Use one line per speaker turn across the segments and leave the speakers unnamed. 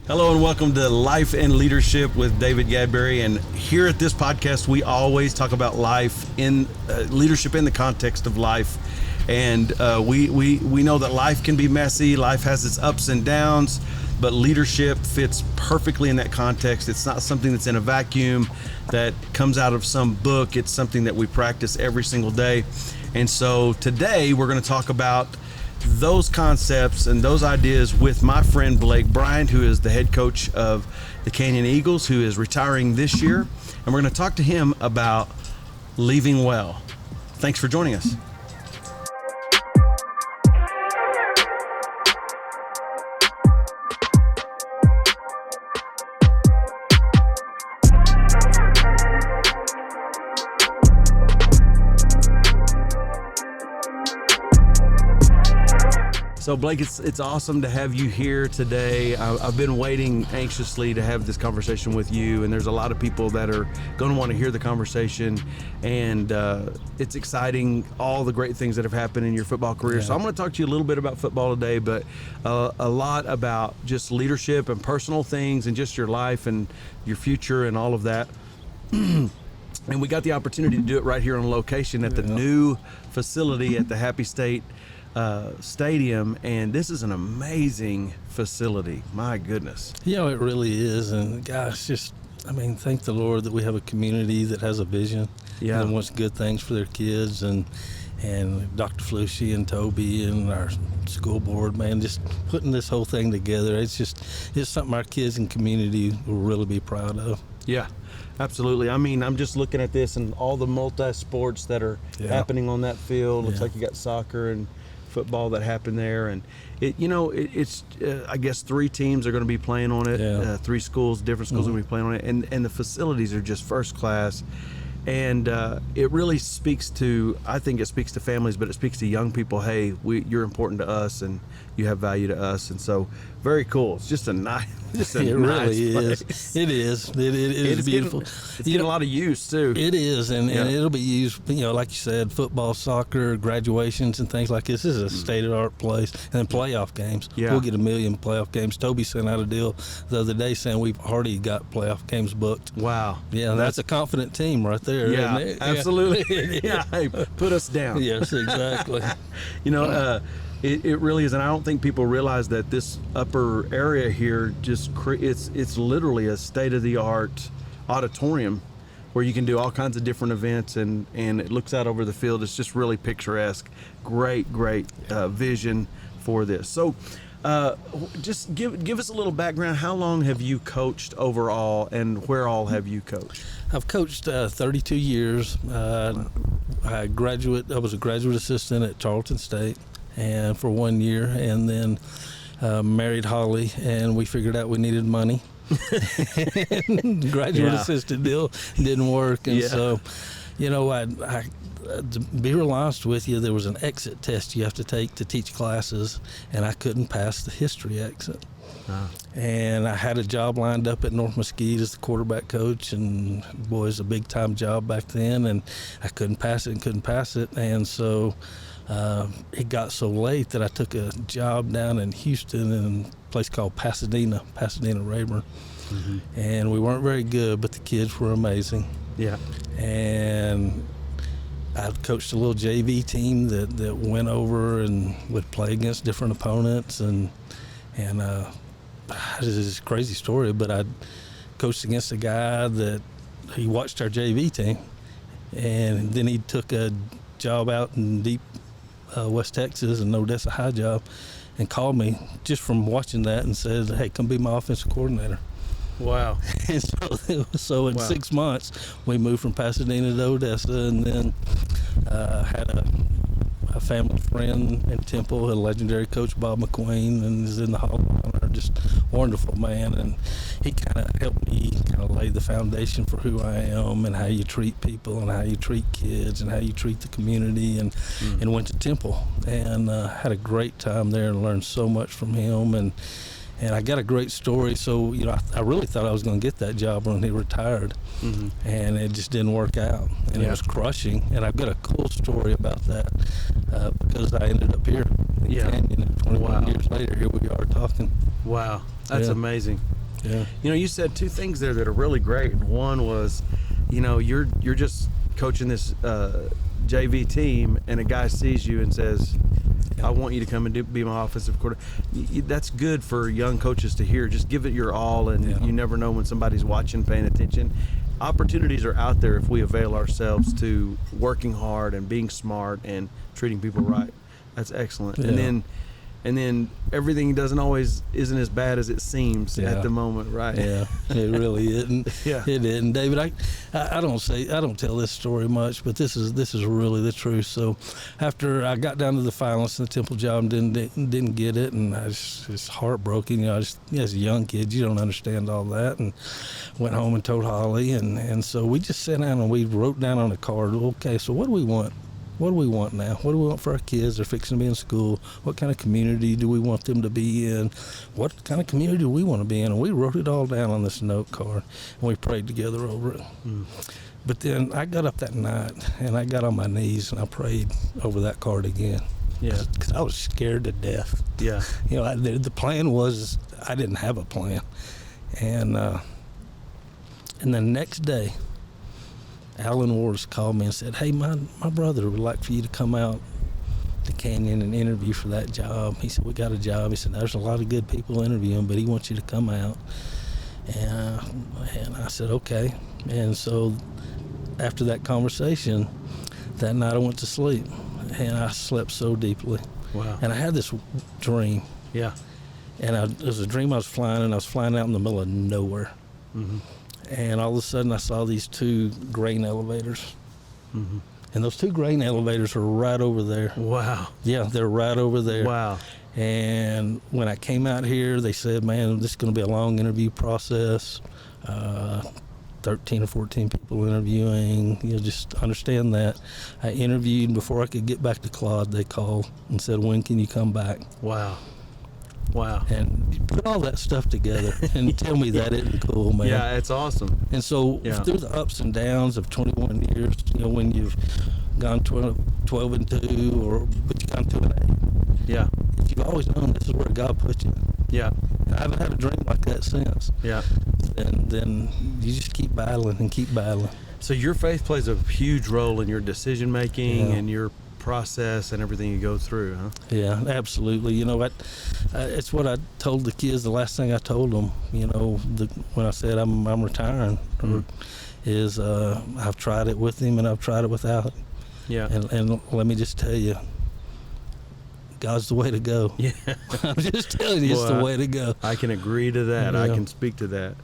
Hello and welcome to Life and Leadership with David Gadberry. And here at this podcast, we always talk about life in leadership in the context of life. And we know that life can be messy. Life has its ups and downs, but leadership fits perfectly in that context. It's not something that's in a vacuum that comes out of some book. It's something that we practice every single day. And so today we're going to talk about those concepts and those ideas with my friend Blake Bryant, who is the head coach of the Canyon Eagles, who is retiring this year. And we're going to talk to him about leaving well. Thanks for joining us. So Blake, it's awesome to have you here today. I've been waiting anxiously to have this conversation with you, and there's a lot of people that are going to want to hear the conversation, and it's exciting, all the great things that have happened in your football career. Yeah. So I'm going to talk to you a little bit about football today, but a lot about just leadership and personal things and just your life and your future and all of that. And we got the opportunity to do it right here on location at the new facility at the Happy State Stadium, and this is an amazing facility. My goodness.
It really is. And gosh, thank the Lord that we have a community that has a vision and wants good things for their kids, and Dr. Flushy and Toby and our school board, man, just putting this whole thing together. It's something our kids and community will really be proud of.
Yeah. Absolutely. I mean, I'm just looking at this and all the multi-sports that are happening on that field. Looks like you got soccer and football that happened there, and it's I guess 3 teams are going to be playing on it. 3 schools, different schools are going to be playing on it, and the facilities are just first class. And it really speaks to, I think it speaks to families, but it speaks to young people. Hey, you're important to us, and you have value to us, and so very cool. It's just a nice,
it really is. It is. It is beautiful.
It's getting a lot of use too.
It is, and it'll be used. Like you said, football, soccer, graduations, and things like this. This is a state-of-the-art place, and then playoff games. Yeah. We'll get 1 million playoff games. Toby sent out a deal the other day saying we've already got playoff games booked.
Wow.
Yeah, that's a confident team right there.
Yeah, isn't it? Absolutely. Yeah. Hey, put us down.
Yes, exactly.
It really is, and I don't think people realize that this upper area here it's literally a state-of-the-art auditorium where you can do all kinds of different events, and it looks out over the field. It's just really picturesque. Great vision for this. So just give us a little background. How long have you coached overall, and where all have you coached?
I've coached 32 years. I was a graduate assistant at Charlton State, and for 1 year, and then married Holly, and we figured out we needed money. Graduate assistant deal didn't work, and so I to be real honest with you, there was an exit test you have to take to teach classes, and I couldn't pass the history exit. And I had a job lined up at North Mesquite as the quarterback coach, and boy, it was a big time job back then, and I couldn't pass it, and so it got so late that I took a job down in Houston in a place called Pasadena Rayburn. Mm-hmm. And we weren't very good, but the kids were amazing. Yeah. And I coached a little JV team that went over and would play against different opponents, and this is a crazy story, but I coached against a guy that he watched our JV team, and then he took a job out in deep West Texas, an Odessa High job, and called me just from watching that and said, "Hey, come be my offensive coordinator."
Wow.
And so in 6 months, we moved from Pasadena to Odessa, and then had a family friend in Temple, a legendary coach, Bob McQueen, and is in the Hall of Honor. Just wonderful man, and he kind of helped me lay the foundation for who I am and how you treat people and how you treat kids and how you treat the community, and went to Temple and had a great time there and learned so much from him, and I got a great story. So I really thought I was going to get that job when he retired, and it just didn't work out, and it was crushing. And I've got a cool story about that because I ended up here in Canyon, and 21 years later, here we are talking.
Wow, that's amazing.
Yeah.
You said two things there that are really great. One was, you're just coaching this JV team, and a guy sees you and says, I want you to come and be my offensive coordinator. That's good for young coaches to hear. Just give it your all, and you never know when somebody's watching, paying attention. Opportunities are out there if we avail ourselves to working hard and being smart and treating people right. That's excellent.
Yeah.
And then everything isn't as bad as it seems at the moment, right?
Yeah, it really isn't.
Yeah.
It isn't, David. I don't tell this story much, but this is really the truth. So, after I got down to the finalists in the Temple job and didn't get it, and I was just heartbroken. As a young kid, you don't understand all that, and went home and told Holly, and so we just sat down and we wrote down on a card. Okay, so what do we want? What do we want now? What do we want for our kids? They're fixing to be in school. What kind of community do we want them to be in? What kind of community do we want to be in? And we wrote it all down on this note card, and we prayed together over it. But then I got up that night, and I got on my knees, and I prayed over that card again.
Yeah.
Because I was scared to death.
Yeah.
The plan was I didn't have a plan. And the next day, Alan Wars called me and said, hey, my brother would like for you to come out to Canyon and interview for that job. He said, we got a job. He said, there's a lot of good people interviewing, but he wants you to come out. And I said, okay. And so after that conversation, that night I went to sleep, and I slept so deeply.
Wow.
And I had this dream.
Yeah.
And it was a dream I was flying out in the middle of nowhere. Mm-hmm. And all of a sudden, I saw these two grain elevators. Mm-hmm. And those two grain elevators are right over there.
Wow.
Yeah, they're right over there.
Wow.
And when I came out here, they said, man, this is going to be a long interview process. 13 or 14 people interviewing. Just understand that. I interviewed before I could get back to Claude. They called and said, when can you come back?
Wow. Wow.
And you put all that stuff together and tell me that isn't cool, man.
Yeah, it's awesome.
And so through the ups and downs of 21 years, when you've gone 12 and 2, but you've gone 2 and 8.
Yeah.
If you've always known this is where God put you.
Yeah.
And I haven't had a dream like that since.
Yeah.
And then you just keep battling and keep battling.
So your faith plays a huge role in your decision making and your process and everything you go through, huh?
Yeah, absolutely. It's what I told the kids. The last thing I told them, when I said I'm retiring, is I've tried it with him and I've tried it without.
Yeah.
And let me just tell you, God's the way to go.
Yeah.
I'm just telling you, it's the way to go.
I can agree to that.
Yeah.
I can speak to that.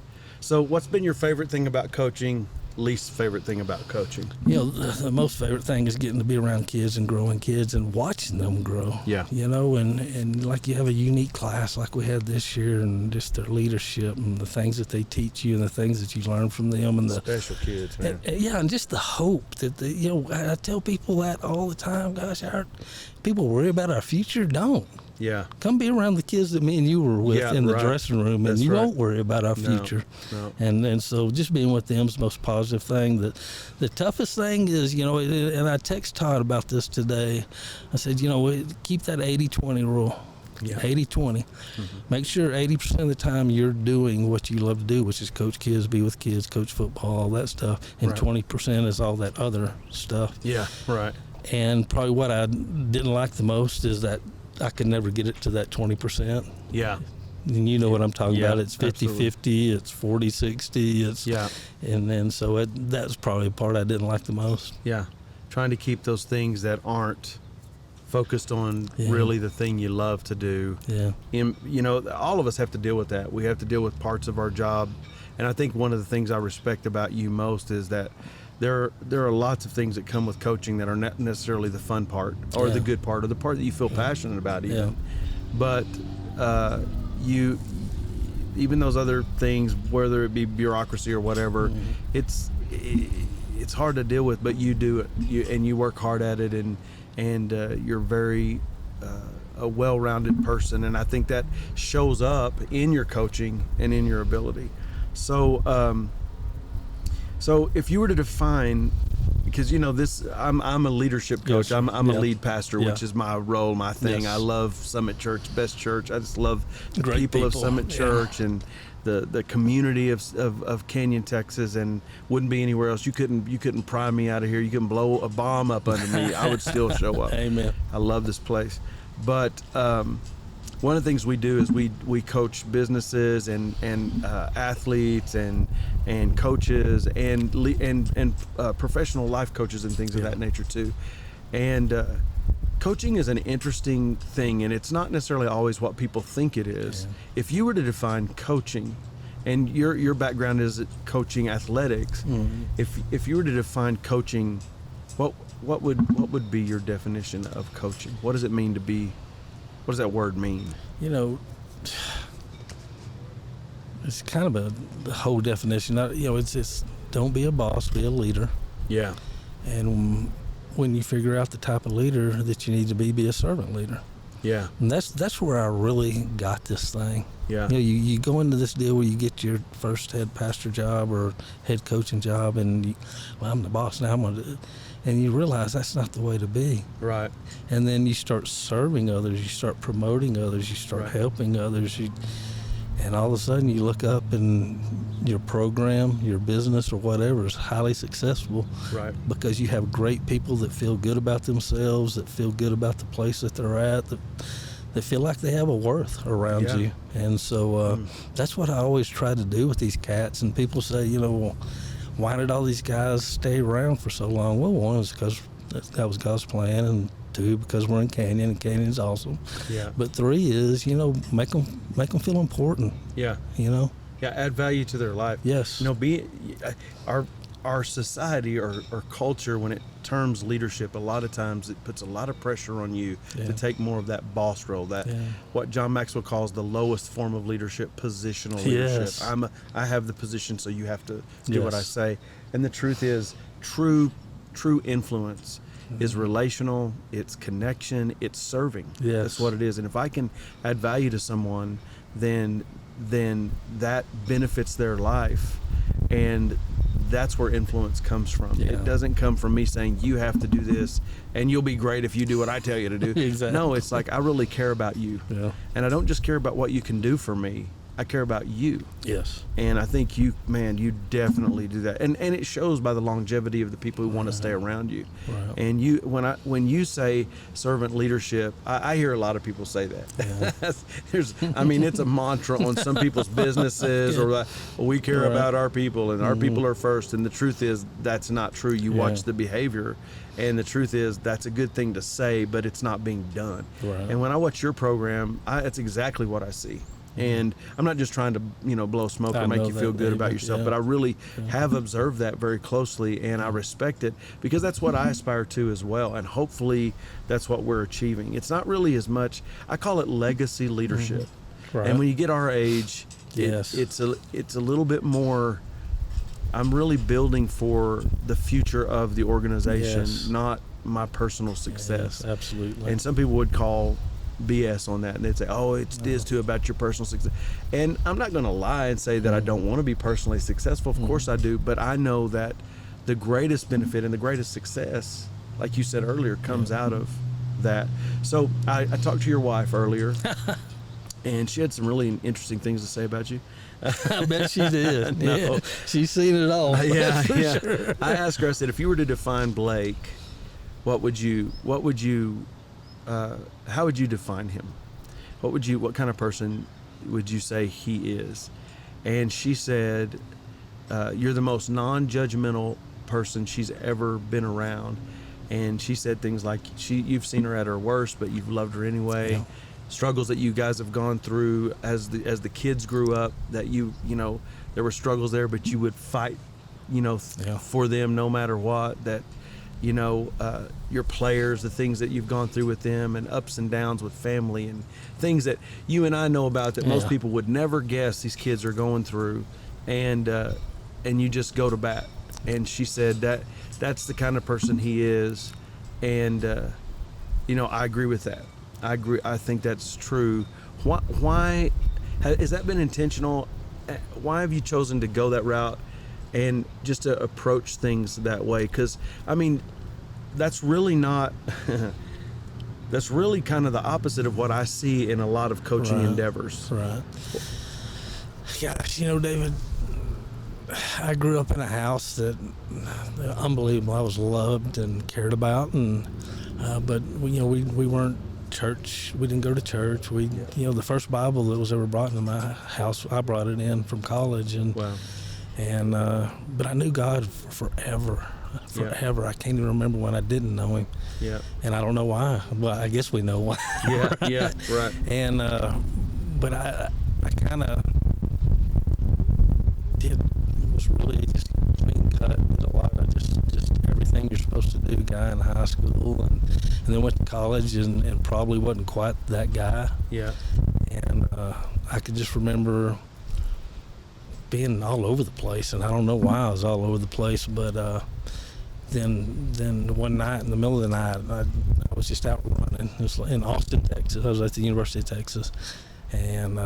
So what's been your favorite thing about coaching? Least favorite thing about coaching?
The most favorite thing is getting to be around kids and growing kids and watching them grow.
Yeah.
And like you have a unique class like we had this year, and just their leadership and the things that they teach you and the things that you learn from them, and the
special kids, man.
And just the hope that I tell people that all the time. Gosh, people worry about our future. Don't.
Yeah.
Come be around the kids that me and you were with in the dressing room, and you won't worry about our future.
No.
And so just being with them is the most positive thing. The toughest thing is, and I text Todd about this today. I said, keep that 80-20 rule.
Yeah.
80-20. Mm-hmm. Make sure 80% of the time you're doing what you love to do, which is coach kids, be with kids, coach football, all that stuff. And 20% is all that other stuff.
Yeah, right.
And probably what I didn't like the most is that I could never get it to that 20%.
Yeah.
And you know what I'm talking about. It's 50-50,
absolutely.
it's 40-60. And then so that's probably the part I didn't like the most.
Yeah. Trying to keep those things that aren't focused on really the thing you love to do.
Yeah.
All of us have to deal with that. We have to deal with parts of our job. And I think one of the things I respect about you most is that there are lots of things that come with coaching that are not necessarily the fun part or the good part or the part that you feel passionate about even.
Yeah.
But even those other things, whether it be bureaucracy or whatever, it's hard to deal with, but you do it. You work hard at it, and you're very a well-rounded person, and I think that shows up in your coaching and in your ability. So if you were to define, because I'm a leadership coach.
Yes.
I'm a lead pastor, which is my role, my thing.
Yes.
I love Summit Church, best church. I just love the
Great
people of
people.
Summit Church, and the community of Canyon, Texas, and wouldn't be anywhere else. You couldn't pry me out of here. You couldn't blow a bomb up under me. I would still show up.
Amen.
I love this place. But one of the things we do is we coach businesses and athletes and coaches and professional life coaches and things of that nature too. And coaching is an interesting thing, and it's not necessarily always what people think it is.
Yeah.
If you were to define coaching, and your background is coaching athletics, if you were to define coaching, what would be your definition of coaching? What does it mean to be? What does that word mean?
You know, it's kind of the whole definition. It's don't be a boss, be a leader.
Yeah.
And when you figure out the type of leader that you need to be a servant leader.
Yeah.
And that's where I really got this thing.
Yeah.
You go into this deal where you get your first head pastor job or head coaching job, and I'm the boss now. I'm gonna do it. And you realize that's not the way to be.
Right.
And then you start serving others, you start promoting others, you start helping others, and all of a sudden you look up and your program, your business or whatever is highly successful.
Right.
Because you have great people that feel good about themselves, that feel good about the place that they're at, that feel like they have a worth around you. And so that's what I always try to do with these cats. And people say, well, why did all these guys stay around for so long? Well, one is because that was God's plan, and two, because we're in Canyon, and Canyon's awesome. Yeah. But three is, make them feel important.
Yeah.
Yeah,
add value to their life.
Yes.
Our society or culture, when it terms leadership, a lot of times it puts a lot of pressure on you to take more of that boss role, what John Maxwell calls the lowest form of leadership, positional leadership.
Yes.
I have the position, so you have to do what I say. And the truth is, true influence is relational, it's connection, it's serving.
Yes.
That's what it is. And if I can add value to someone, then that benefits their life, and that's where influence comes from. Yeah. It doesn't come from me saying you have to do this and you'll be great if you do what I tell you to do.
Exactly.
No, it's like I really care about you. Yeah. And I don't just care about what you can do for me. I care about you.
Yes.
And I think you definitely do that. And it shows by the longevity of the people who want to stay around you.
Right.
And when you say servant leadership, I hear a lot of people say that. Yeah. It's a mantra on some people's businesses, or we care about our people and our people are first. And the truth is that's not true. You watch the behavior, and the truth is that's a good thing to say, but it's not being done. Right. And when I watch your program, it's exactly what I see. And I'm not just trying to, blow smoke or make you feel good about yourself, but I really have observed that very closely, and I respect it because that's what I aspire to as well. And hopefully that's what we're achieving. It's not really as much, I call it legacy leadership. Right. And when you get our age, it's a little bit more, I'm really building for the future of the organization, not my personal success.
Yes, absolutely.
And some people would call BS on that, and they'd say, it's this too about your personal success. And I'm not going to lie and say that I don't want to be personally successful. Of course I do, but I know that the greatest benefit and the greatest success, like you said earlier, comes out of that. So I talked to your wife earlier and she had some really interesting things to say about you.
I bet she did. No. Yeah, she's seen it all.
Sure. I asked her, I said, if you were to define Blake, how would you define him? What kind of person would you say he is? And she said, you're the most non-judgmental person she's ever been around. And she said things like, you've seen her at her worst, but you've loved her anyway. Yeah. Struggles that you guys have gone through as the kids grew up, that there were struggles there, but you would fight, for them no matter what. That your players, the things that you've gone through with them, and ups and downs with family, and things that you and I know about that most people would never guess these kids are going through, and you just go to bat. And she said that's the kind of person he is, and I agree with that. I agree. I think that's true. Why has that been intentional? Why have you chosen to go that route and just to approach things that way? Because that's really not that's really kind of the opposite of what I see in a lot of coaching endeavors.
Right. Gosh, David, I grew up in a house that unbelievable. I was loved and cared about, and but we weren't church. We didn't go to church. The first Bible that was ever brought into my house, I brought it in from college, and
Wow.
and but I knew God forever. Forever. I can't even remember when I didn't know Him.
Yeah.
And I don't know why. Well, I guess we know why.
Yeah. Yeah. Right.
And but I kind of was really just clean cut. Did a lot of just everything you're supposed to do. Guy in high school, and then went to college, and probably wasn't quite that guy.
Yeah.
And I could just remember being all over the place, and I don't know why I was all over the place, but then one night in the middle of the night, I was just out running. It was in Austin, Texas. I was at the University of Texas, and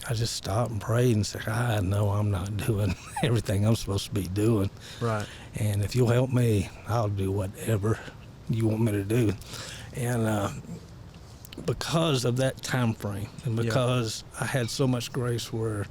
I just stopped and prayed and said, I know I'm not doing everything I'm supposed to be doing.
Right.
And if you'll help me, I'll do whatever you want me to do. And because of that time frame, and because I had so much grace where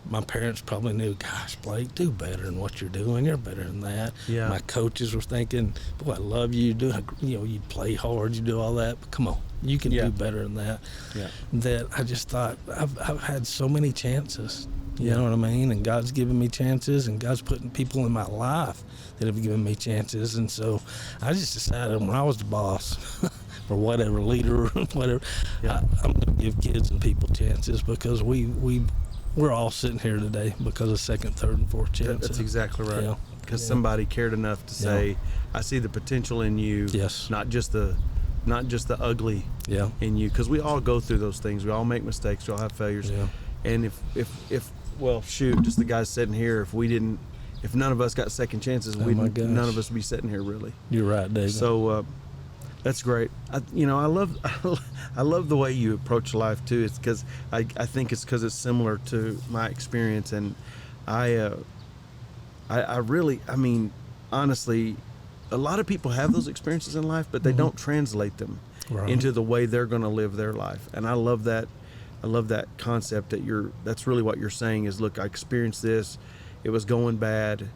my parents probably knew, gosh, Blake, do better than what you're doing. You're better than that.
Yeah.
My coaches were thinking, boy, I love you. You play hard, you do all that, but come on, you can do better than that.
Yeah.
That I just thought, I've had so many chances. You know what I mean? And God's given me chances, and God's putting people in my life that have given me chances. And so I just decided when I was the boss, or whatever, leader, whatever, I'm going to give kids and people chances, because we're all sitting here today because of second, third, and fourth chances.
That's exactly right. Because somebody cared enough to say, I see the potential in you.
Yes.
Not just the ugly in you. Because we all go through those things. We all make mistakes. We all have failures.
Yeah.
And if well, shoot, just the guys sitting here, if none of us got second chances, none of us would be sitting here, really.
You're right, David.
So that's great. I love the way you approach life too. It's because I think it's because it's similar to my experience, and I really, honestly, a lot of people have those experiences in life, but they don't translate them into the way they're going to live their life. And I love that. I love that concept that's really what you're saying is, look, I experienced this. It was going bad.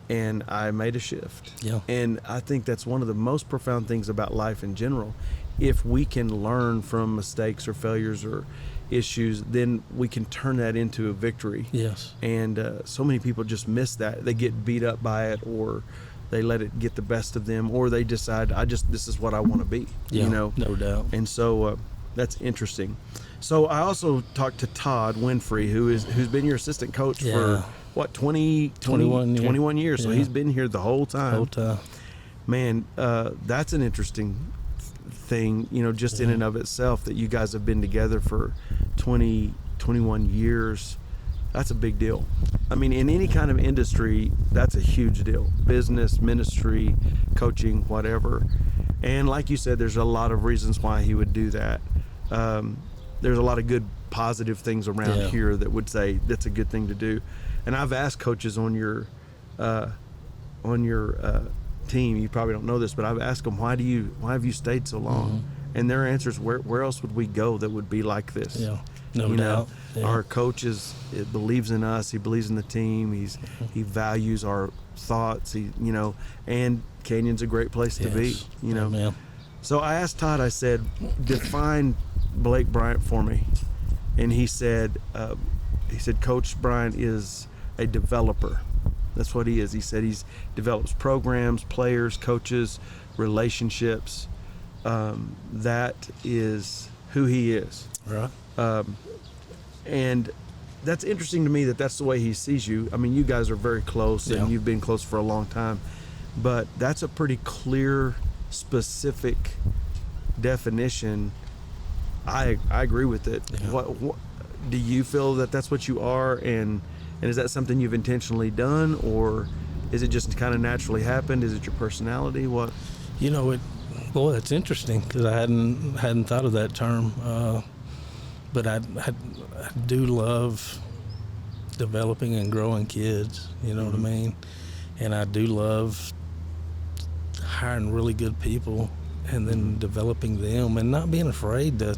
And I made a shift. Yeah. And I think that's one of the most profound things about life in general. If we can learn from mistakes or failures or issues, then we can turn that into a victory.
Yes.
And so many people just miss that. They get beat up by it, or they let it get the best of them, or they decide, this is what I want to be.
Yeah, no doubt.
And so that's interesting. So I also talked to Todd Winfrey, who's been your assistant coach for what, 21 years. So he's been here the whole time. Man, that's an interesting thing, just in and of itself, that you guys have been together for 21 years. That's a big deal. In any kind of industry, that's a huge deal. Business, ministry, coaching, whatever. And like you said, there's a lot of reasons why he would do that. There's a lot of good, positive things around here that would say that's a good thing to do. And I've asked coaches on your team, you probably don't know this, but I've asked them, why have you stayed so long? And their answer is, where else would we go that would be like this?
Yeah, no doubt.
Our coach believes in us. He believes in the team. He values our thoughts. And Canyon's a great place to be.
Amen.
So I asked Todd. I said, define Blake Bryant for me, and he said, Coach Bryant is a developer. That's what he is. He said he develops programs, players, coaches, relationships. That is who he is.
Right.
And that's interesting to me that's the way he sees you. You guys are very close, and you've been close for a long time. But that's a pretty clear, specific definition. I agree with it. Yeah. What do you feel that's what you are, and is that something you've intentionally done, or is it just kind of naturally happened? Is it your personality? What?
Boy, that's interesting, because I hadn't thought of that term. But I do love developing and growing kids. You know what I mean? And I do love hiring really good people and then developing them, and not being afraid to,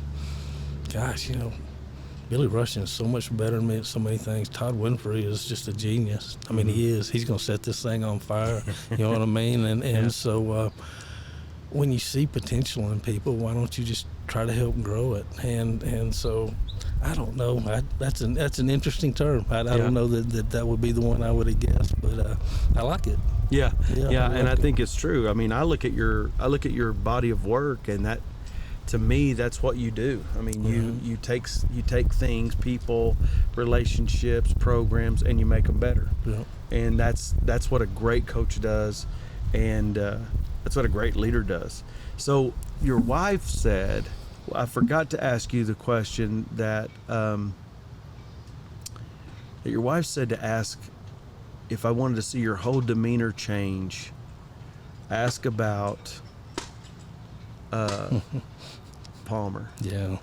Billy Rushing is so much better than me at so many things. Todd Winfrey is just a genius. I mean, he is. He's going to set this thing on fire. You know what I mean? And so when you see potential in people, why don't you just try to help grow it? And so I don't know. That's an interesting term. I don't know that would be the one I would have guessed, but I like it.
Yeah. I think it's true. I mean, I look at your body of work, and that, to me, that's what you do. I mean, you take things, people, relationships, programs, and you make them better.
Yeah.
And that's what a great coach does, and that's what a great leader does. So your wife said, I forgot to ask you the question that your wife said to ask if I wanted to see your whole demeanor change. Ask about Palmer.
Yeah.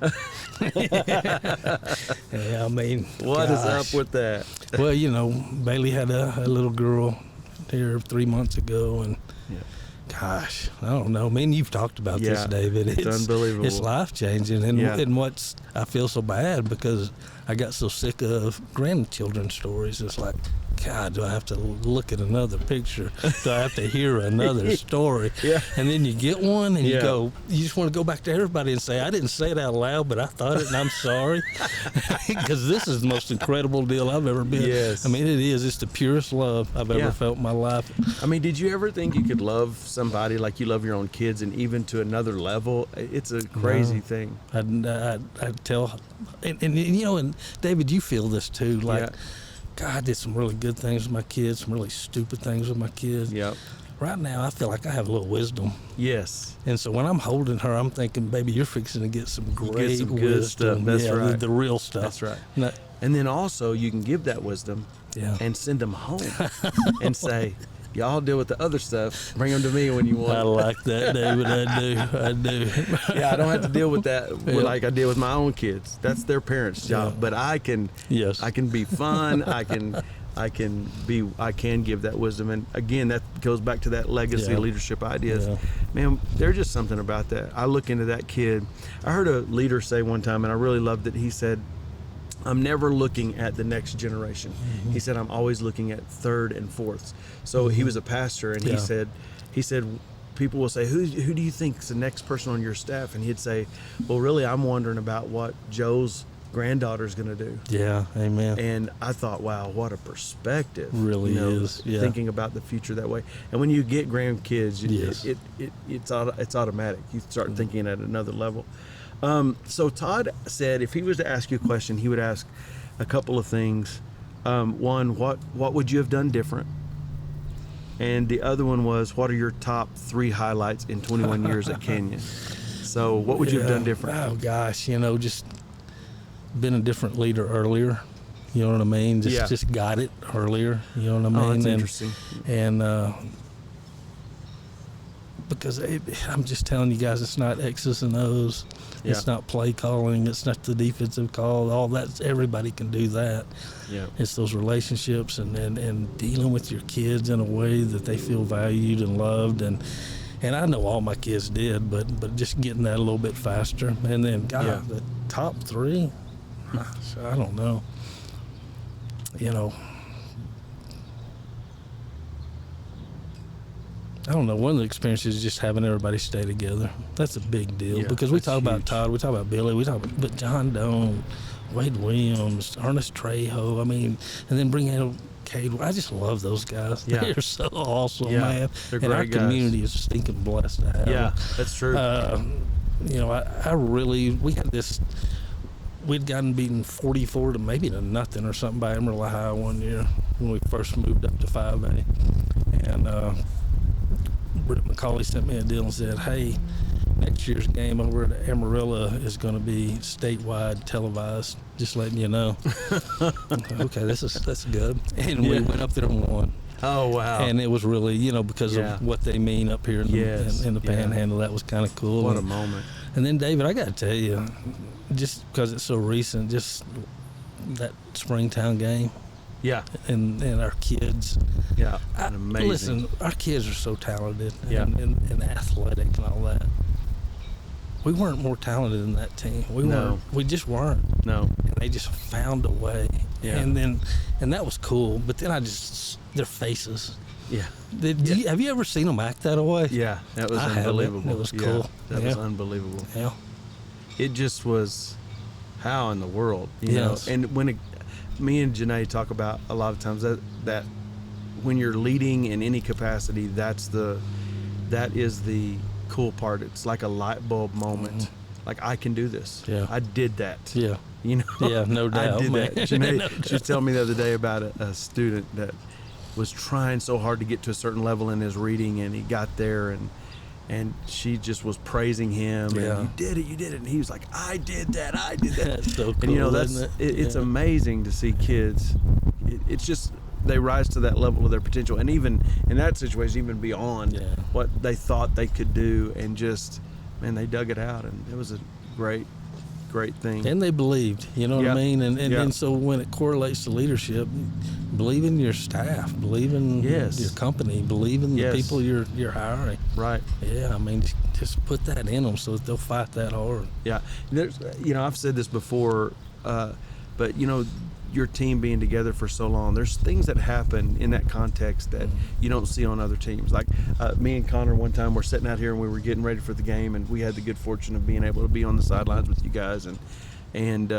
Yeah, I mean,
what is up with that?
Well, you know, Bailey had a little girl here 3 months ago, and gosh, I don't know. I mean, you've talked about this, David.
It's unbelievable.
It's life-changing, and what's, I feel so bad because I got so sick of grandchildren stories. It's like, God, do I have to look at another picture? Do I have to hear another story?
Yeah.
And then you get one, and you just want to go back to everybody and say, I didn't say it out loud, but I thought it, and I'm sorry. Because this is the most incredible deal I've ever been.
Yes.
I mean, it is. It's the purest love I've ever felt in my life.
I mean, did you ever think you could love somebody like you love your own kids, and even to another level? It's a crazy thing.
I'd tell, and you know, and David, you feel this too. Like, God, I did some really good things with my kids, some really stupid things with my kids.
Yep.
Right now, I feel like I have a little wisdom.
Yes.
And so when I'm holding her, I'm thinking, baby, you're fixing to get some great
good
wisdom.
stuff. That's right.
The real stuff.
That's right. And then also, you can give that wisdom and send them home and say, y'all deal with the other stuff. Bring them to me when you want.
I like that, David. I do.
Yeah, I don't have to deal with that like I deal with my own kids. That's their parents' job.
Yeah.
But I can be fun. I can give that wisdom. And again, that goes back to that legacy leadership ideas.
Yeah.
Man, there's just something about that. I look into that kid. I heard a leader say one time, and I really loved it. He said, I'm never looking at the next generation. Mm-hmm. He said, I'm always looking at third and fourths. So he was a pastor, and he said, people will say, who do you think is the next person on your staff? And he'd say, well, really, I'm wondering about what Joe's granddaughter's going to do. Yeah, amen. And I thought, wow, what a perspective.
Really is. Yeah.
Thinking about the future that way. And when you get grandkids, it's automatic. You start thinking at another level. So Todd said if he was to ask you a question, he would ask a couple of things. One, what would you have done different? And the other one was, what are your top 3 highlights in 21 years at Canyon? So what would you have done different?
Oh, gosh, just been a different leader earlier. You know what I mean? Just got it earlier. You know what I mean?
Oh, that's interesting.
And because I'm just telling you guys, it's not X's and O's. Yeah. It's not play calling. It's not the defensive call. All that, everybody can do that. Yeah. It's those relationships and dealing with your kids in a way that they feel valued and loved. And I know all my kids did, but just getting that a little bit faster. And then, God, the top 3, I don't know. I don't know. One of the experiences is just having everybody stay together. That's a big deal because we talk about Todd, we talk about Billy, but John Doan, Wade Williams, Ernest Trejo. I mean, and then bring in Cade. I just love those guys. Yeah. They're so awesome, man.
They're
and
great
our
guys.
Community is stinking blessed to have.
Yeah, that's true.
We had this. We'd gotten beaten 44 to maybe to nothing or something by Amarillo High one year when we first moved up to 5A, and. Britt McCauley sent me a deal and said, hey, next year's game over at Amarillo is going to be statewide televised, just letting you know. Okay, that's good. And we went up there and won.
Oh, wow.
And it was really, because of what they mean up here in the Panhandle, that was kind of cool.
What a moment.
And then, David, I got to tell you, just because it's so recent, just that Springtown game. Yeah. And our kids. Yeah. Amazing. Listen, our kids are so talented and athletic and all that. We weren't more talented than that team. We just weren't.
No.
And they just found a way.
Yeah.
And that was cool. But then their faces.
Yeah.
Have you ever seen them act that way?
Yeah, that was
I
unbelievable.
haven't. It was cool.
That was unbelievable.
Yeah.
It just was, how in the world, you
Yes.
know? And me and Janae talk about a lot of times that when you're leading in any capacity, that is the cool part. It's like a light bulb moment. Mm-hmm. Like, I can do this.
Yeah.
I did that.
Yeah.
You know?
Yeah, no doubt.
I did
man.
that. Janae,
No
she was telling me the other day about a student that was trying so hard to get to a certain level in his reading, and he got there, and she just was praising him.
Yeah.
And you did it. And he was like, I did that.
That's so cool.
And you know, it's
Yeah.
amazing to see kids. It's just, they rise to that level of their potential, and even in that situation, even beyond what they thought they could do, and just, man, they dug it out, and it was a great thing.
And they believed, you know what I mean? And so when it correlates to leadership, believe in your staff, believe in your company, believe in the people you're hiring.
Right.
Yeah, I mean, just put that in them so that they'll fight that hard.
Yeah. There's, I've said this before, but your team being together for so long, there's things that happen in that context that you don't see on other teams. Like me and Connor one time were sitting out here and we were getting ready for the game, and we had the good fortune of being able to be on the sidelines with you guys, and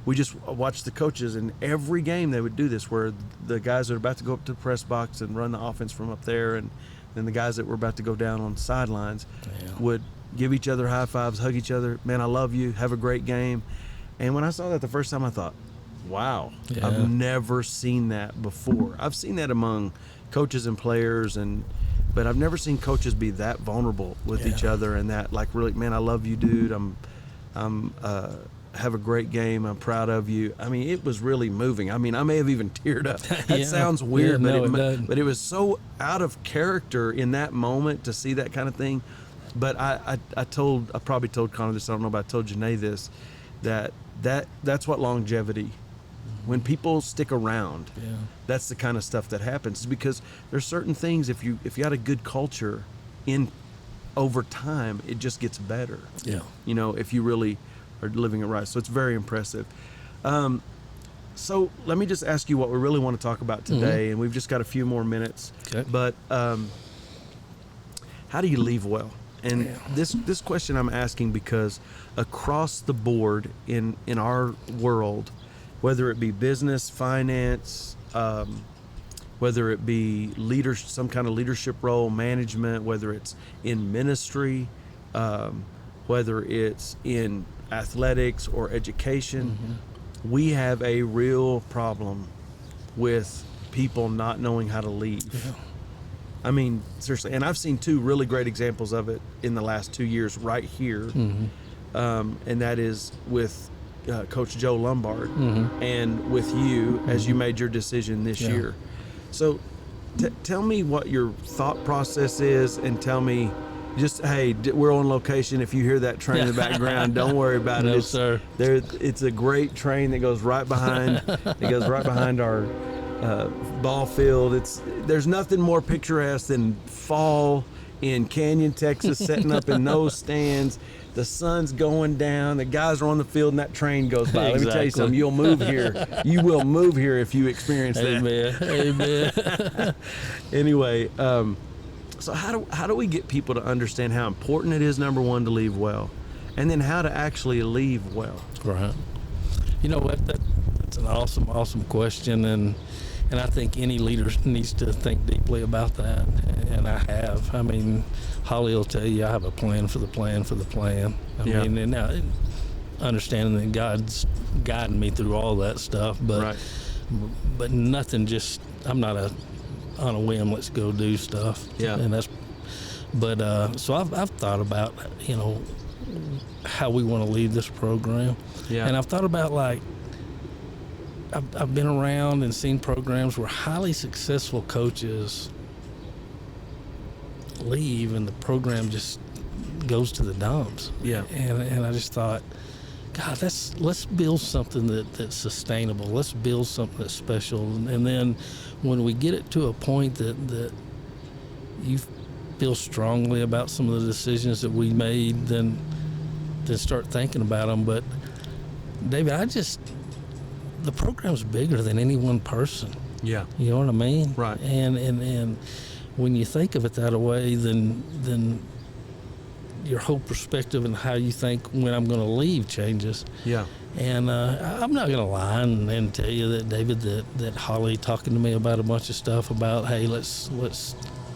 we just watched the coaches, and every game they would do this, where the guys that are about to go up to the press box and run the offense from up there, and then the guys that were about to go down on the sidelines would give each other high fives, hug each other. Man, I love you. Have a great game. And when I saw that the first time, I thought, wow, I've never seen that before. I've seen that among coaches and players, but I've never seen coaches be that vulnerable with each other, and that, like, really, man, I love you, dude. I'm have a great game. I'm proud of you. I mean, it was really moving. I mean, I may have even teared up. That sounds weird, but it was so out of character in that moment to see that kind of thing. But I probably told Connor this, I don't know, but I told Janae this, that's what longevity. When people stick around, that's the kind of stuff that happens. Because there's certain things, if you had a good culture over time, it just gets better. Yeah. If you really are living it right. So it's very impressive. So let me just ask you what we really want to talk about today, and we've just got a few more minutes. Okay. But how do you leave well? And this question I'm asking because across the board in our world, whether it be business, finance, whether it be some kind of leadership role, management, whether it's in ministry, whether it's in athletics or education, we have a real problem with people not knowing how to lead. Yeah. I mean, seriously, and I've seen two really great examples of it in the last 2 years right here, and that is with Coach Joe Lombard and with you as you made your decision this year. So tell me what your thought process is, and tell me just, hey, we're on location. If you hear that train in the background, don't worry about it.
No, sir.
It's a great train that goes right behind. It goes right behind our ball field. There's nothing more picturesque than fall in Canyon, Texas, setting up in those stands. The sun's going down. The guys are on the field, and that train goes by. Let me tell you something. You'll move here. You will move here if you experience that. Amen. Anyway, so how do we get people to understand how important it is, number one, to leave well, and then how to actually leave well? Right.
You know what? That's an awesome question, and I think any leader needs to think deeply about that, and I have. I mean, Holly will tell you I have a plan for the plan for the plan. I mean, and now understanding that God's guiding me through all that stuff, but nothing just, I'm not on a whim, let's go do stuff. Yeah. And so I've thought about, how we want to lead this program. Yeah. And I've thought about, like, I've been around and seen programs where highly successful coaches leave and the program just goes to the dumps. Yeah. And I just thought, God, let's build something that's sustainable. Let's build something that's special. And then when we get it to a point that you feel strongly about some of the decisions that we made, then start thinking about them. But David, the program's bigger than any one person.
Yeah.
You know what I mean?
Right.
And when you think of it that way, then your whole perspective and how you think when I'm going to leave changes.
Yeah.
And I'm not going to lie and tell you that, David, that Holly talking to me about a bunch of stuff about, hey, let's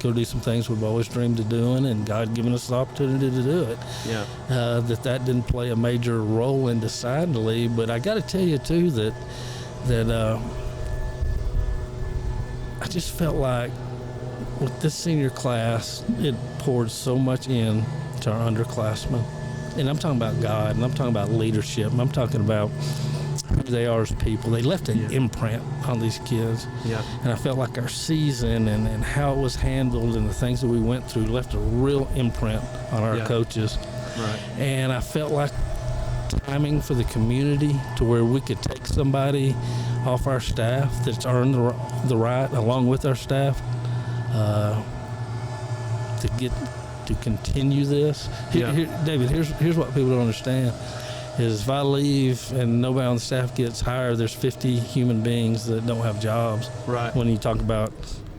go do some things we've always dreamed of doing, and God giving us the opportunity to do it.
Yeah.
That didn't play a major role in deciding to leave. But I got to tell you too that I just felt like with this senior class, it poured so much in to our underclassmen. And I'm talking about God, and I'm talking about leadership, and I'm talking about who they are as people. They left an imprint on these kids.
Yeah.
And I felt like our season and how it was handled and the things that we went through left a real imprint on our coaches.
Right.
And I felt like timing for the community to where we could take somebody off our staff that's earned the right, along with our staff, to continue this. David, here's what people don't understand is if I leave and nobody on the staff gets hired, there's 50 human beings that don't have jobs.
Right.
When you talk about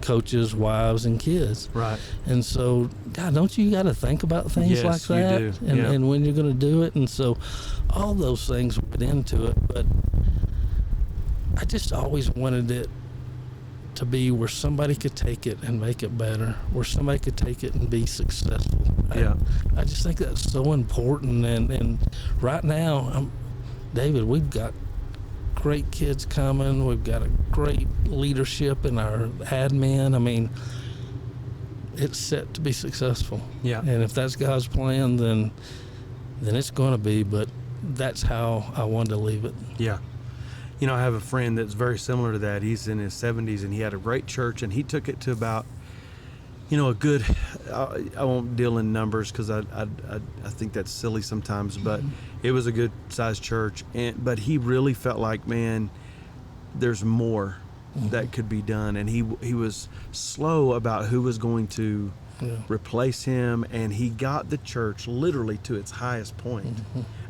coaches, wives, and kids.
Right.
And so, God, don't you got to think about things like that?
You do.
And when you're going to do it. And so all those things went into it. But I just always wanted it to be where somebody could take it and make it better, where somebody could take it and be successful. I just think that's so important. And right now, David, we've got great kids coming. We've got a great leadership in our admin. I mean, it's set to be successful. Yeah. And if that's God's plan, then it's going to be. But that's how I wanted to leave it.
Yeah. You know, I have a friend that's very similar to that. He's in his 70s, and he had a great church, and he took it to about, a good, I won't deal in numbers because I think that's silly sometimes, but it was a good sized church. But he really felt like, man, there's more that could be done. And he was slow about who was going to replace him, and he got the church literally to its highest point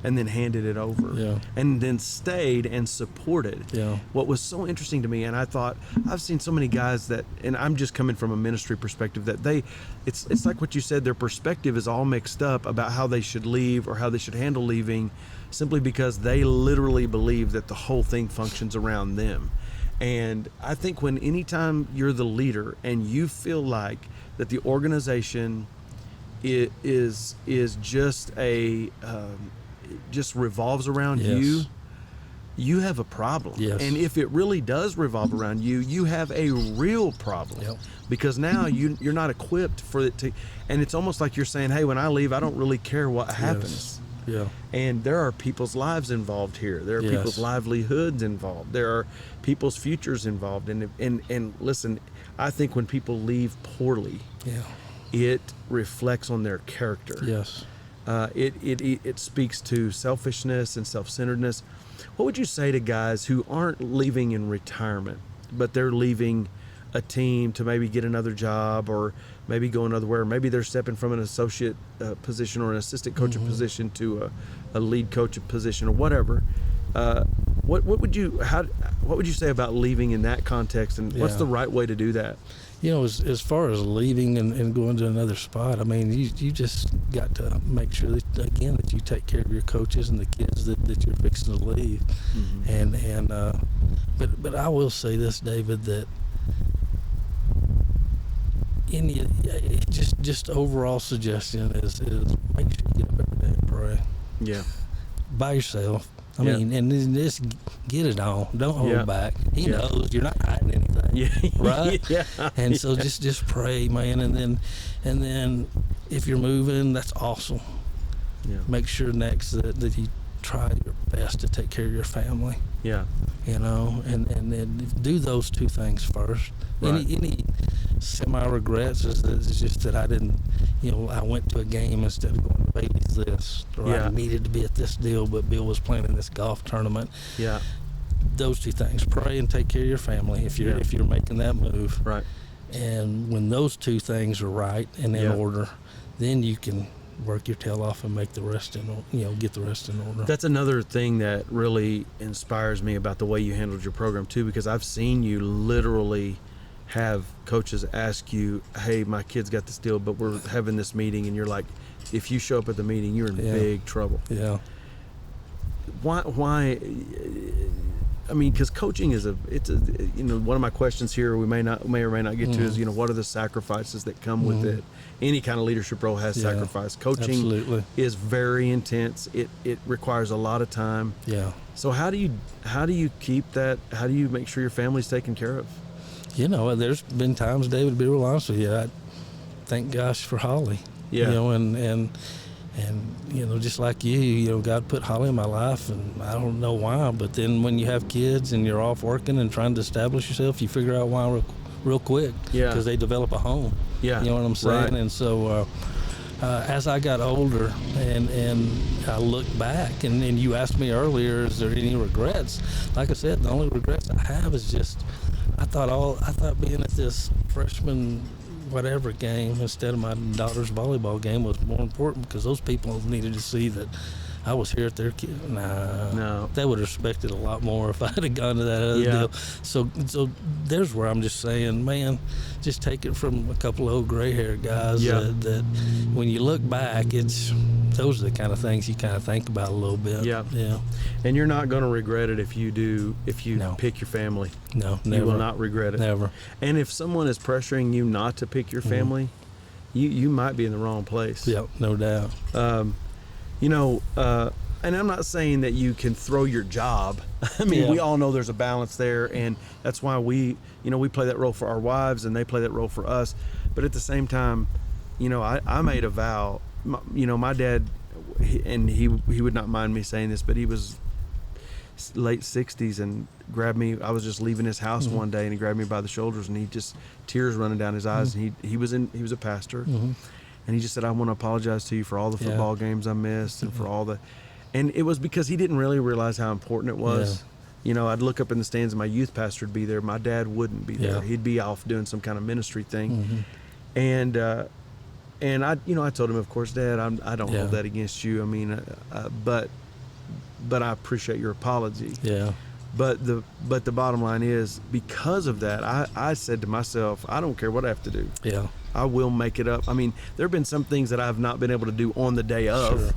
and then handed it over and then stayed and supported. What was so interesting to me, and I thought, I've seen so many guys that, and I'm just coming from a ministry perspective, that it's like what you said, their perspective is all mixed up about how they should leave or how they should handle leaving, simply because they literally believe that the whole thing functions around them. And I think anytime you're the leader and you feel like that the organization is just just revolves around you have a problem. And if it really does revolve around you have a real problem. Because now you're not equipped for it to, and it's almost like you're saying, hey, when I leave, I don't really care what happens. And there are people's lives involved here. There are people's livelihoods involved. There are people's futures involved. And listen, I think when people leave poorly, it reflects on their character. It speaks to selfishness and self-centeredness. What would you say to guys who aren't leaving in retirement, but they're leaving a team to maybe get another job or maybe go another way, or maybe they're stepping from an associate position or an assistant coach position to a lead coach position or whatever? What would you say about leaving in that context, and what's the right way to do that?
As far as leaving and going to another spot, I mean, you just got to make sure that you take care of your coaches and the kids that you're fixing to leave. But I will say this, David, that just overall suggestion is make sure you get up every day and pray. By yourself. I mean, and just get it on. Don't hold back. He knows you're not hiding anything. Right? And so just pray, man. And then if you're moving, that's awesome. Make sure next that you try your best to take care of your family. And then do those two things first. Right. Any semi-regrets is just that I didn't, I went to a game instead of going to Bailey's this, or I needed to be at this deal, but Bill was playing in this golf tournament. Those two things: pray and take care of your family if you're making that move. Right. And when those two things are right and in order, then you can work your tail off and make the rest get the rest in order.
That's another thing that really inspires me about the way you handled your program too, because I've seen you literally have coaches ask you, hey, my kid's got this deal, but we're having this meeting, and you're like, if you show up at the meeting, you're in big trouble.
Yeah.
Why? I mean, because coaching is one of my questions here we may or may not get to is, what are the sacrifices that come with it? Any kind of leadership role has sacrifice. Coaching
absolutely.
is very intense. It requires a lot of time.
Yeah.
So how do you keep that? How do you make sure your family's taken care of?
There's been times, David, to be real honest with you, I thank gosh for Holly.
Yeah.
And just like you, God put Holly in my life, and I don't know why, but then when you have kids and you're off working and trying to establish yourself, you figure out why real quick.
Yeah.
Because they develop a home.
Yeah.
You know what I'm saying?
Right.
And so as I got older and I look back, and you asked me earlier, is there any regrets? Like I said, the only regrets I have is just I thought being at this freshman whatever game instead of my daughter's volleyball game was more important, because those people needed to see that I was here at their kid. No. They would have respected a lot more if I had gone to that other deal. So there's where I'm just saying, man, just take it from a couple of old gray-haired guys that when you look back, those are the kind of things you kind of think about a little bit.
Yeah.
Yeah.
And you're not going to regret it if you pick your family.
No, never.
You will not regret it.
Never. And
if someone is pressuring you not to pick your family, you might be in the wrong place.
Yeah, no doubt.
And I'm not saying that you can throw your job. I mean, we all know there's a balance there, and that's why we play that role for our wives, and they play that role for us. But at the same time, I made a vow. My dad, and he would not mind me saying this, but he was late 60s and grabbed me. I was just leaving his house one day, and he grabbed me by the shoulders, and he just tears running down his eyes. And he was a pastor. And he just said, I want to apologize to you for all the football games I missed and for all the... And it was because he didn't really realize how important it was. Yeah. I'd look up in the stands and my youth pastor would be there. My dad wouldn't be there. He'd be off doing some kind of ministry thing. And I told him, of course, Dad, I don't hold that against you. I mean, but I appreciate your apology.
Yeah.
But the bottom line is, because of that, I said to myself, I don't care what I have to do.
Yeah.
I will make it up. I mean, there have been some things that I've not been able to do on the day of,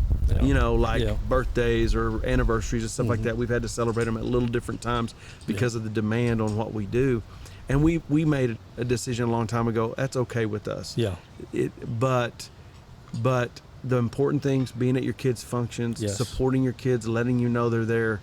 birthdays or anniversaries and stuff like that. We've had to celebrate them at little different times because of the demand on what we do. And we made a decision a long time ago. That's okay with us.
Yeah.
But the important things, being at your kids' functions, supporting your kids, letting you know they're there.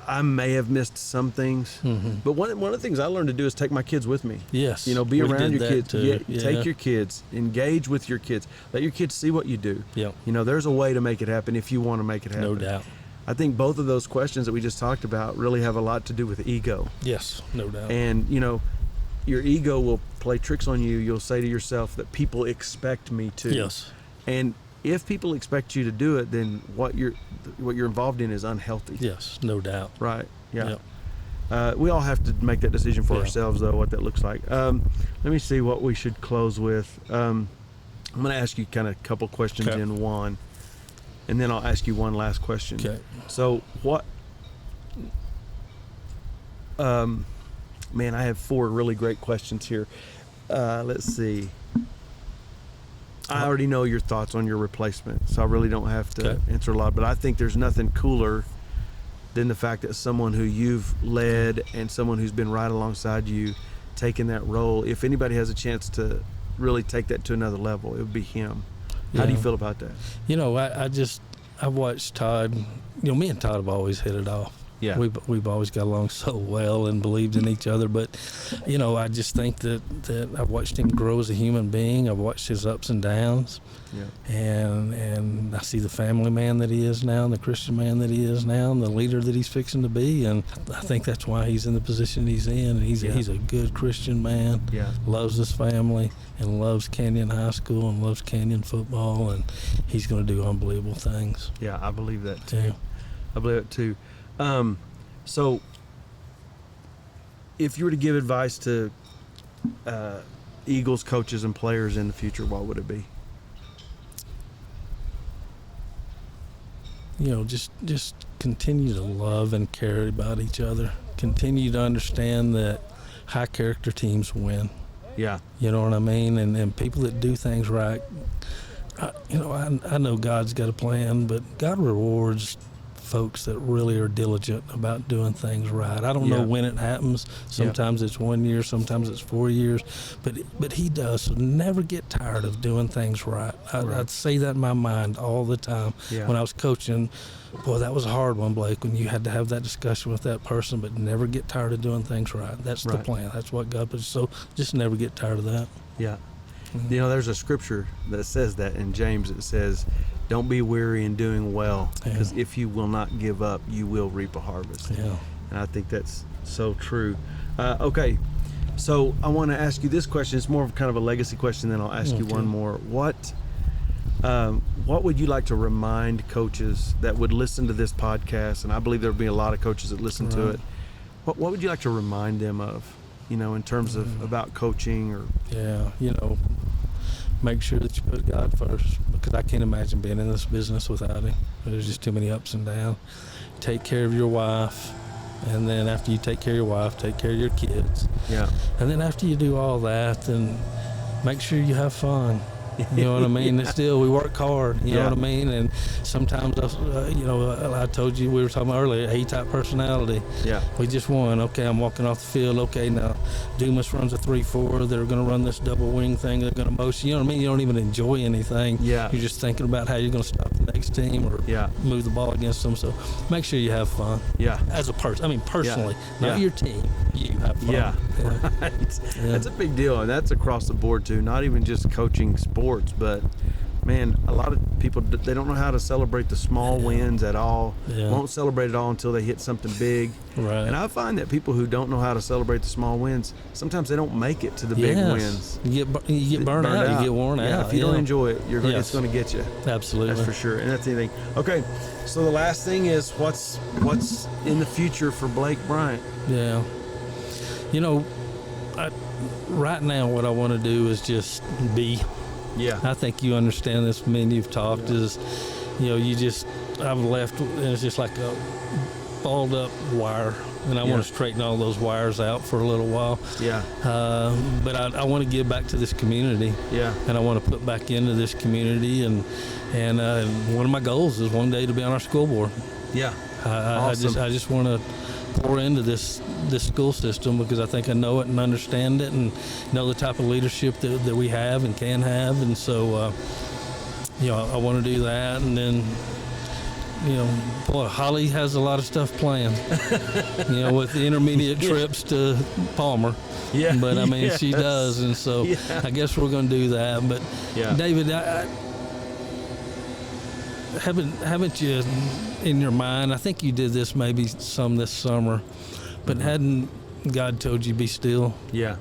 I may have missed some things, but one of the things I learned to do is take my kids with me.
Yes.
Be around your kids. Take your kids, engage with your kids, let your kids see what you do.
Yeah.
There's a way to make it happen if you want to make it happen.
No doubt.
I think both of those questions that we just talked about really have a lot to do with ego.
Yes, no doubt.
And, your ego will play tricks on you. You'll say to yourself that people expect me to.
Yes.
And if people expect you to do it, then what you're involved in is unhealthy.
Yes, no doubt.
Right. Yeah. We all have to make that decision for ourselves, though, what that looks like. Let me see what we should close with. I'm going to ask you kind of a couple questions in one, and then I'll ask you one last question.
Okay.
So what? Man, I have 4 really great questions here. Let's see. I already know your thoughts on your replacement, so I really don't have to answer a lot. But I think there's nothing cooler than the fact that someone who you've led and someone who's been right alongside you taking that role, if anybody has a chance to really take that to another level, it would be him. How do you feel about that?
I've watched Todd. Me and Todd have always hit it off.
Yeah.
We've always got along so well and believed in each other. But, I just think that I've watched him grow as a human being. I've watched his ups and downs. Yeah. And I see the family man that he is now and the Christian man that he is now and the leader that he's fixing to be. And I think that's why he's in the position he's in. And he's a good Christian man. Yeah. Loves his family and loves Canyon High School and loves Canyon football. And he's going to do unbelievable things.
Yeah, I believe that too. I believe it too. So if you were to give advice to Eagles coaches and players in the future, what would it be?
just continue to love and care about each other. Continue to understand that high character teams win.
Yeah.
You know what I mean? And people that do things right, I know God's got a plan, but God rewards folks that really are diligent about doing things right. I don't know when it happens. Sometimes it's 1 year, sometimes it's 4 years, but he does. So never get tired of doing things right. I'd say that in my mind all the time. When I was coaching, boy, that was a hard one, Blake, when you had to have that discussion with that person, but never get tired of doing things right. That's the plan. That's what God puts. So just never get tired of that.
Yeah. There's a scripture that says that in James. It says, don't be weary in doing well, because if you will not give up, you will reap a harvest. Yeah. And I think that's so true. Okay, so I want to ask you this question. It's more of kind of a legacy question, then I'll ask you one more. What would you like to remind coaches that would listen to this podcast? And I believe there'll be a lot of coaches that listen to it. What would you like to remind them of, in terms of about coaching or?
Make sure that you put God first, because I can't imagine being in this business without Him. There's just too many ups and downs. Take care of your wife, and then after you take care of your wife, take care of your kids. Yeah. And then after you do all that, then make sure you have fun. You know what I mean? And still, we work hard. You know what I mean? And sometimes, I told you, we were talking about earlier, A-type personality. Yeah. We just won. Okay, I'm walking off the field. Okay, now Dumas runs a 3-4. They're going to run this double wing thing. They're going to motion. You know what I mean? You don't even enjoy anything. Yeah. You're just thinking about how you're going to stop the next team or move the ball against them. So make sure you have fun. Yeah. As a person. I mean, personally, not your team. You have fun.
Yeah. Right. That's a big deal, and that's across the board too. Not even just coaching sports, but man, a lot of people, they don't know how to celebrate the small wins at all. Won't celebrate it all until they hit something big. Right. And I find that people who don't know how to celebrate the small wins, sometimes they don't make it to the big wins.
You get burned out. You get worn out.
If you don't enjoy it, it's going to get you.
Absolutely.
That's for sure. And that's anything. Okay, so the last thing is what's in the future for Blake Bryant?
Yeah. Right now what I want to do is just be. Yeah. I think you understand this. Me and you've talked is, I've left and it's just like a balled up wire, and I want to straighten all those wires out for a little while. Yeah. But I want to give back to this community. Yeah. And I want to put back into this community, and one of my goals is one day to be on our school board. Yeah. Awesome. I just want to pour into this school system, because I think I know it and understand it and know the type of leadership that we have and can have. And so, I want to do that. And then, boy, Holly has a lot of stuff planned, with the intermediate trips to Palmer. Yeah. But I mean, she does. And so I guess we're going to do that. But David, haven't you in your mind, I think you did this maybe some this summer, but hadn't God told you be still? Yeah,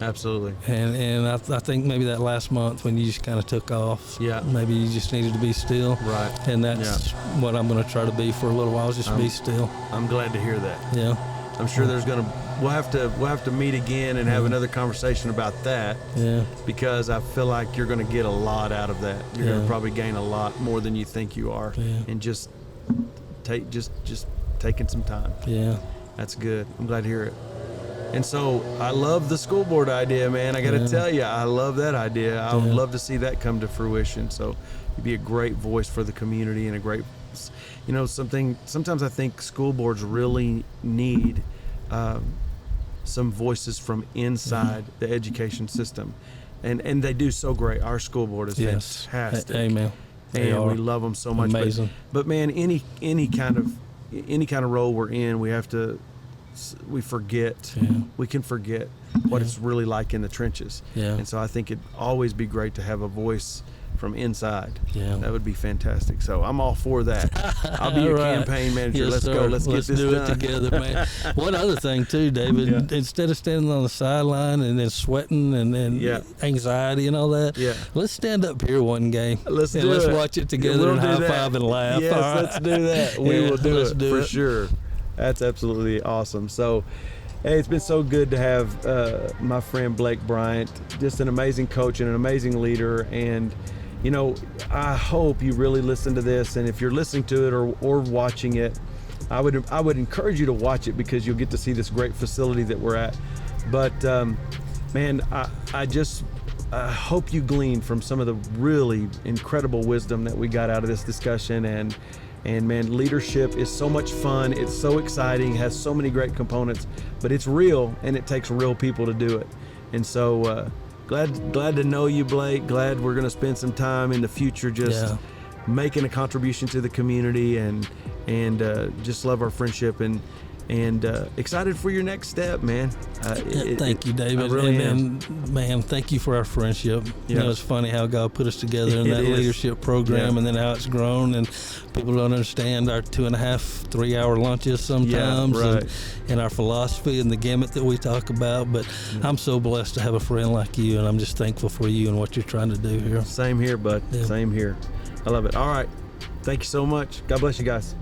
absolutely. And I think maybe that last month when you just kind of took off, maybe you just needed to be still. Right. And that's what I'm going to try to be for a little while, just be still. I'm glad to hear that. Yeah. I'm sure we'll have to meet again and have another conversation about that. Yeah. Because I feel like you're going to get a lot out of that. You're going to probably gain a lot more than you think you are. Yeah. And just taking some time. Yeah. That's good. I'm glad to hear it. And so I love the school board idea, man. I got to tell you, I love that idea. I would love to see that come to fruition. So you'd be a great voice for the community and a great, sometimes I think school boards really need some voices from inside the education system. And they do so great. Our school board is fantastic. Amen. And we love them so much. Amazing. But man, any kind of role we're in, we forget. We can forget what it's really like in the trenches. Yeah. And so I think it'd always be great to have a voice from inside. Yeah. That would be fantastic. So I'm all for that. I'll be your campaign manager. Yes, let's go. Let's get this done. Let's do it together, man. One other thing too, David, instead of standing on the sideline and then sweating and then anxiety and all that, let's stand up here one game. Let's watch it together and high five and laugh. Yes, let's do that. We will do it for sure. That's absolutely awesome. So, hey, it's been so good to have my friend Blake Bryant, just an amazing coach and an amazing leader. And
you know, I hope you really listen to this, and if you're listening to it or watching it, I would encourage you to watch it, because you'll get to see this great facility that we're at. But man, I just hope you glean from some of the really incredible wisdom that we got out of this discussion. And man, leadership is so much fun. It's so exciting, has so many great components, but it's real, and it takes real people to do it. And so glad to know you, Blake. Glad we're going to spend some time in the future just making a contribution to the community, and just love our friendship, and excited for your next step, man.
Thank you, David.
I really
am. Man, thank you for our friendship. You know, it's funny how God put us together in that leadership program, and then how it's grown, and people don't understand our 2.5, 3 hour lunches sometimes, and our philosophy and the gamut that we talk about. But I'm so blessed to have a friend like you, and I'm just thankful for you and what you're trying to do here.
Same here, bud. Same here. I love it. All right. Thank you so much. God bless you guys.